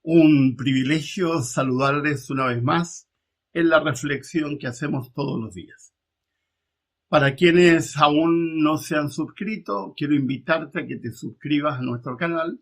Un privilegio saludarles una vez más en la reflexión que hacemos todos los días. Para quienes aún no se han suscrito, quiero invitarte a que te suscribas a nuestro canal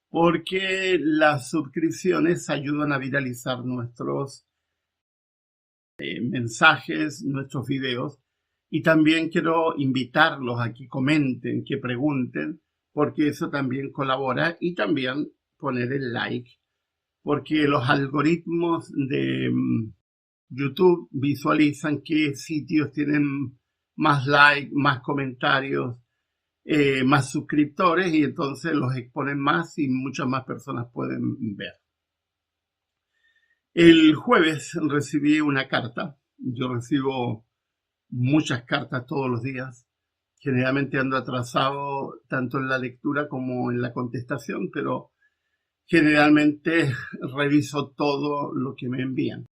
porque las suscripciones ayudan a viralizar nuestros mensajes, nuestros videos, y también quiero invitarlos a que comenten, que pregunten, porque eso también colabora, y también poner el like porque los algoritmos de YouTube visualizan qué sitios tienen más likes, más comentarios, más suscriptores, y entonces los exponen más y muchas más personas pueden ver. El jueves recibí una carta. Yo recibo muchas cartas todos los días. Generalmente ando atrasado tanto en la lectura como en la contestación, pero generalmente reviso todo lo que me envían.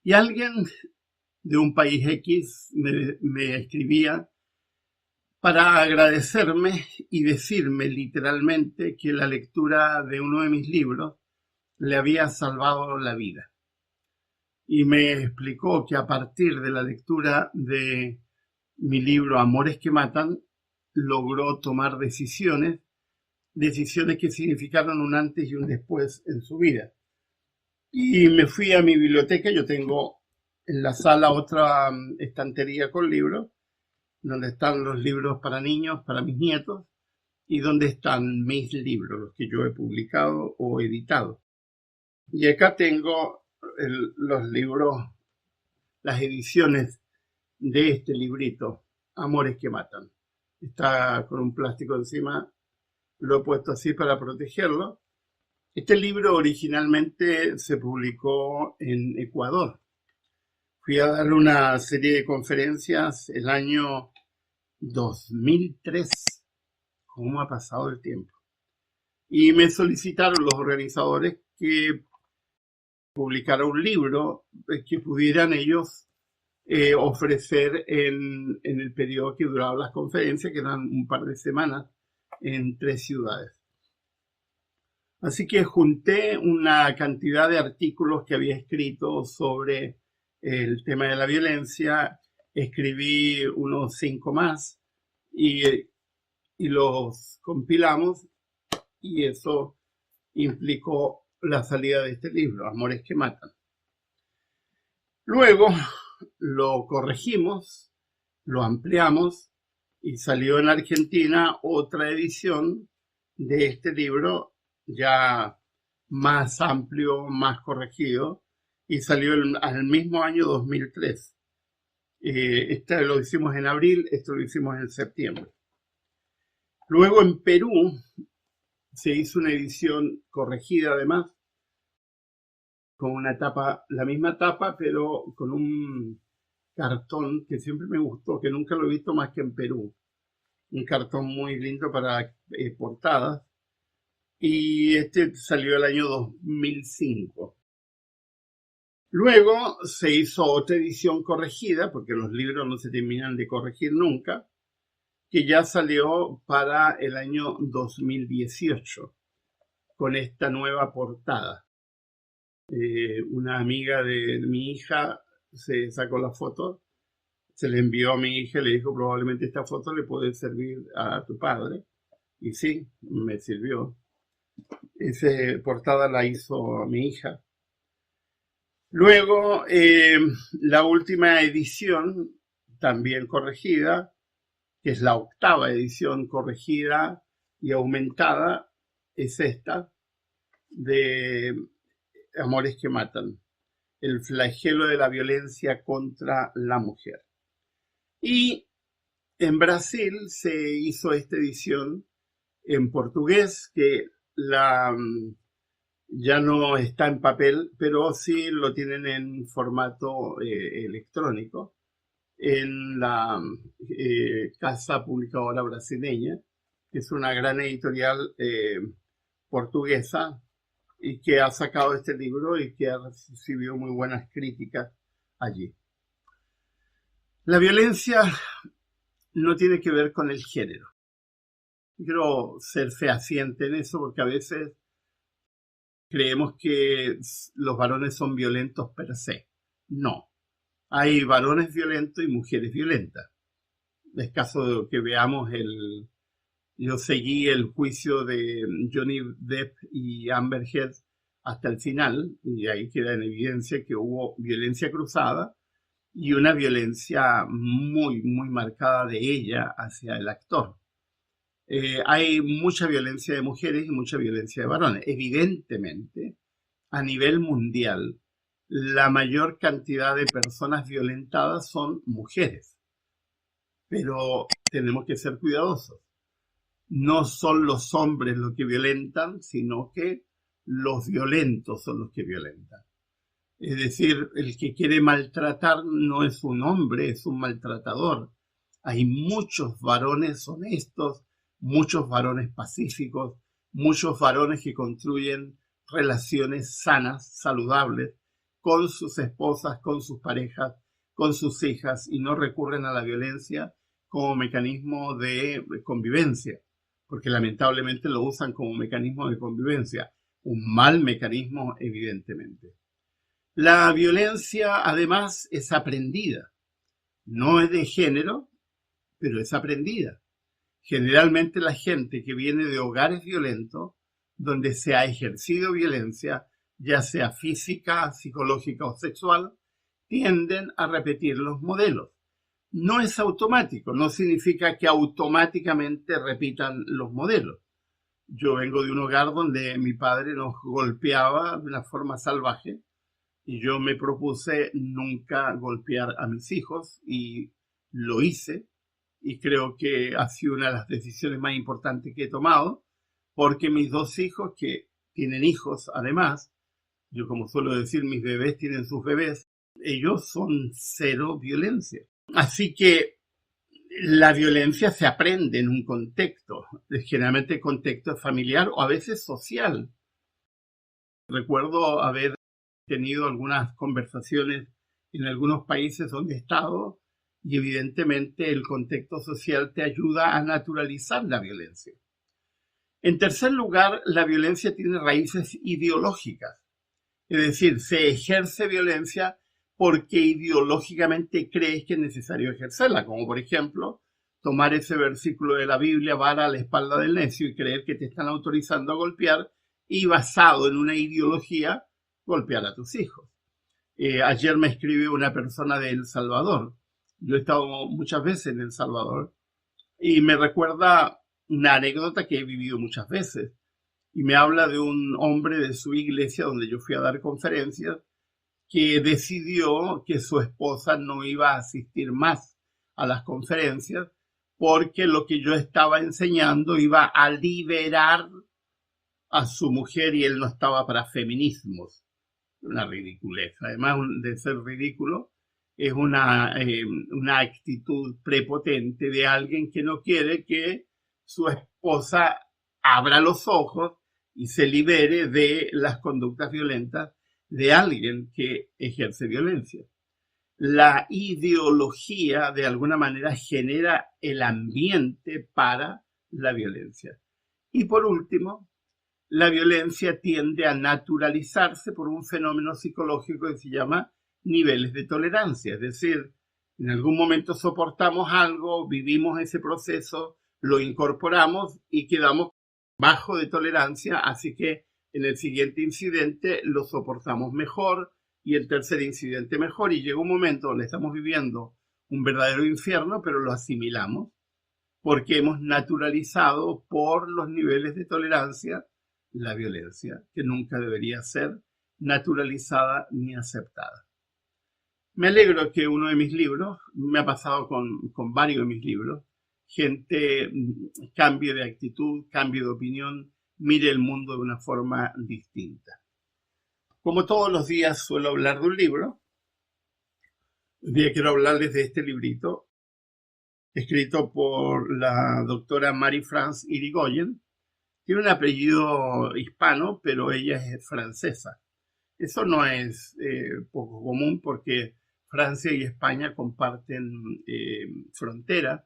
Y alguien de un país X me escribía para agradecerme y decirme literalmente que la lectura de uno de mis libros le había salvado la vida. Y me explicó que a partir de la lectura de mi libro Amores que Matan, logró tomar decisiones que significaron un antes y un después en su vida. Y me fui a mi biblioteca. Yo tengo en la sala otra estantería con libros, donde están los libros para niños, para mis nietos, y donde están mis libros, los que yo he publicado o editado. Y acá tengo los libros, las ediciones de este librito, Amores que Matan. Está con un plástico encima, lo he puesto así para protegerlo. Este libro originalmente se publicó en Ecuador. Fui a dar una serie de conferencias el año 2003. ¿Cómo ha pasado el tiempo? Y me solicitaron los organizadores que publicara un libro que pudieran ellos ofrecer en el periodo que duraban las conferencias, que eran un par de semanas en 3 ciudades. Así que junté una cantidad de artículos que había escrito sobre el tema de la violencia, escribí unos 5 más y los compilamos, y eso implicó la salida de este libro, Amores que Matan. Luego lo corregimos, lo ampliamos y salió en Argentina otra edición de este libro ya más amplio, más corregido, y salió al mismo año 2003. Este lo hicimos en abril, esto lo hicimos en septiembre. Luego en Perú se hizo una edición corregida además, con una tapa, la misma tapa, pero con un cartón que siempre me gustó, que nunca lo he visto más que en Perú. Un cartón muy lindo para portadas. Y este salió el año 2005. Luego se hizo otra edición corregida, porque los libros no se terminan de corregir nunca, que ya salió para el año 2018, con esta nueva portada. Una amiga de mi hija se sacó la foto, se le envió a mi hija y le dijo: probablemente esta foto le puede servir a tu padre. Y sí, me sirvió. Esa portada la hizo mi hija. Luego, la última edición, también corregida, que es la 8ª edición corregida y aumentada, es esta, de Amores que Matan, el flagelo de la violencia contra la mujer. Y en Brasil se hizo esta edición en portugués, que ya no está en papel, pero sí lo tienen en formato electrónico en la Casa Publicadora Brasileña, que es una gran editorial portuguesa y que ha sacado este libro y que ha recibido muy buenas críticas allí. La violencia no tiene que ver con el género. Quiero ser fehaciente en eso, porque a veces creemos que los varones son violentos per se. No. Hay varones violentos y mujeres violentas. Es caso de que veamos yo seguí el juicio de Johnny Depp y Amber Heard hasta el final, y ahí queda en evidencia que hubo violencia cruzada y una violencia muy, muy marcada de ella hacia el actor. Hay mucha violencia de mujeres y mucha violencia de varones. Evidentemente, a nivel mundial, la mayor cantidad de personas violentadas son mujeres, pero tenemos que ser cuidadosos. No son los hombres los que violentan, sino que los violentos son los que violentan. Es decir, el que quiere maltratar no es un hombre, es un maltratador. Hay muchos varones honestos, muchos varones pacíficos, muchos varones que construyen relaciones sanas, saludables, con sus esposas, con sus parejas, con sus hijas, y no recurren a la violencia como mecanismo de convivencia, porque lamentablemente lo usan como mecanismo de convivencia, un mal mecanismo evidentemente. La violencia además es aprendida, no es de género, pero es aprendida. Generalmente la gente que viene de hogares violentos, donde se ha ejercido violencia, ya sea física, psicológica o sexual, tienden a repetir los modelos. No es automático, no significa que automáticamente repitan los modelos. Yo vengo de un hogar donde mi padre nos golpeaba de una forma salvaje y yo me propuse nunca golpear a mis hijos y lo hice, y creo que ha sido una de las decisiones más importantes que he tomado, porque mis dos hijos, que tienen hijos además, yo como suelo decir, mis bebés tienen sus bebés, ellos son cero violencia. Así que la violencia se aprende en un contexto, generalmente contexto familiar o a veces social. Recuerdo haber tenido algunas conversaciones en algunos países donde he estado, y evidentemente el contexto social te ayuda a naturalizar la violencia. En tercer lugar, la violencia tiene raíces ideológicas, es decir, se ejerce violencia porque ideológicamente crees que es necesario ejercerla, como por ejemplo tomar ese versículo de la Biblia, vara a la espalda del necio, y creer que te están autorizando a golpear, y basado en una ideología, golpear a tus hijos. Ayer me escribió una persona de El Salvador. Yo he estado muchas veces en El Salvador y me recuerda una anécdota que he vivido muchas veces. Y me habla de un hombre de su iglesia donde yo fui a dar conferencias, que decidió que su esposa no iba a asistir más a las conferencias porque lo que yo estaba enseñando iba a liberar a su mujer y él no estaba para feminismos. Una ridiculez. Además de ser ridículo, es una actitud prepotente de alguien que no quiere que su esposa abra los ojos y se libere de las conductas violentas de alguien que ejerce violencia. La ideología de alguna manera genera el ambiente para la violencia. Y por último, la violencia tiende a naturalizarse por un fenómeno psicológico que se llama niveles de tolerancia. Es decir, en algún momento soportamos algo, vivimos ese proceso, lo incorporamos y quedamos bajo de tolerancia, así que en el siguiente incidente lo soportamos mejor y el tercer incidente mejor, y llega un momento donde estamos viviendo un verdadero infierno, pero lo asimilamos porque hemos naturalizado por los niveles de tolerancia la violencia, que nunca debería ser naturalizada ni aceptada. Me alegro que uno de mis libros, me ha pasado con varios de mis libros, gente cambie de actitud, cambie de opinión, mire el mundo de una forma distinta. Como todos los días suelo hablar de un libro, hoy día quiero hablarles de este librito, escrito por la doctora Marie-France Irigoyen. Tiene un apellido hispano, pero ella es francesa. Eso no es poco común porque Francia y España comparten frontera,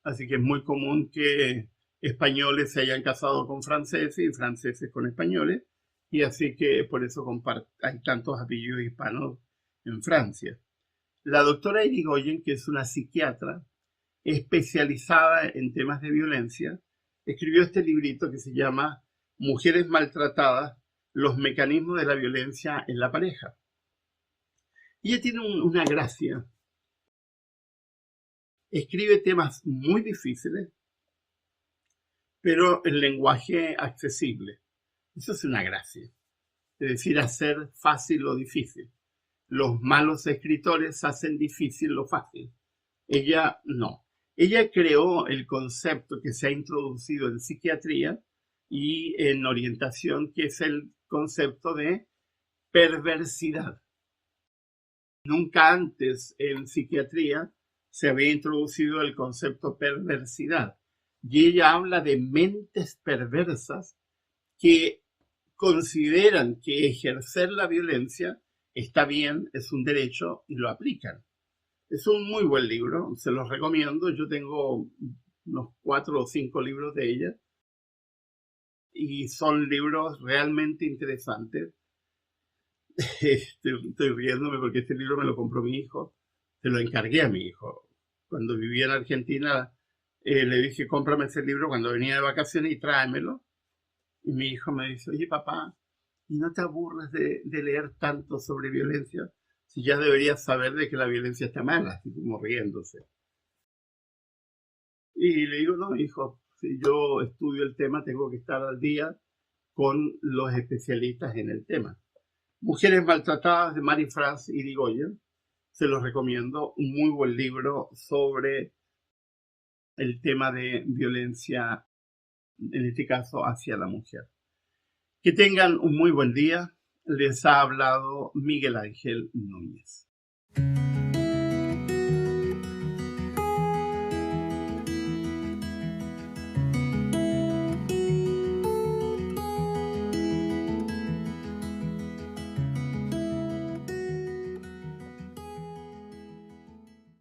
así que es muy común que españoles se hayan casado con franceses y franceses con españoles, y así que por eso hay tantos apellidos hispanos en Francia. La doctora Irigoyen, que es una psiquiatra especializada en temas de violencia, escribió este librito que se llama Mujeres maltratadas, los mecanismos de la violencia en la pareja. Y ella tiene una gracia. Escribe temas muy difíciles, pero en lenguaje accesible. Eso es una gracia. Es decir, hacer fácil lo difícil. Los malos escritores hacen difícil lo fácil. Ella no. Ella creó el concepto que se ha introducido en psiquiatría y en orientación, que es el concepto de perversidad. Nunca antes en psiquiatría se había introducido el concepto perversidad. Y ella habla de mentes perversas que consideran que ejercer la violencia está bien, es un derecho y lo aplican. Es un muy buen libro, se los recomiendo. Yo tengo unos 4 o 5 libros de ella y son libros realmente interesantes. Estoy riéndome porque este libro me lo compró mi hijo, se lo encargué a mi hijo. Cuando vivía en Argentina, le dije, cómprame ese libro cuando venía de vacaciones y tráemelo. Y mi hijo me dice, oye papá, ¿y no te aburres de leer tanto sobre violencia? Si ya deberías saber de que la violencia está mala, así como riéndose. Y le digo, no, hijo, si yo estudio el tema, tengo que estar al día con los especialistas en el tema. Mujeres maltratadas, de Marie-France Irigoyen, se los recomiendo, un muy buen libro sobre el tema de violencia, en este caso hacia la mujer. Que tengan un muy buen día. Les ha hablado Miguel Ángel Núñez.